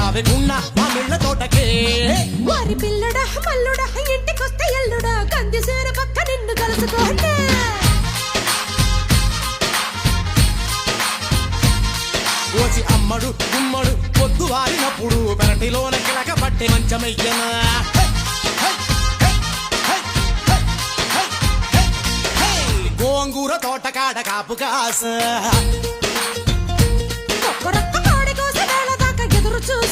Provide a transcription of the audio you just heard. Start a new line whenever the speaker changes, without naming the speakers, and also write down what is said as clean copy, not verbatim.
రావేకున్న మా మిళ్ళ తోటకే
వారి పిల్లడా మల్లుడా ఇంటికొస్తే ఎల్లుడా కంది సేర పక్క నిన్ను కలుసుకోండి
ఓసి అమ్మడు గుమ్మడు పొద్దు వారినప్పుడు పెరటిలోన కిలక పట్టే మంచమయ్యనా గోంగూర తోటకాడ కాపు కాస
ఒక్క రొక్క కోడి కోసే వేళ దాకా ఎదురు చూసి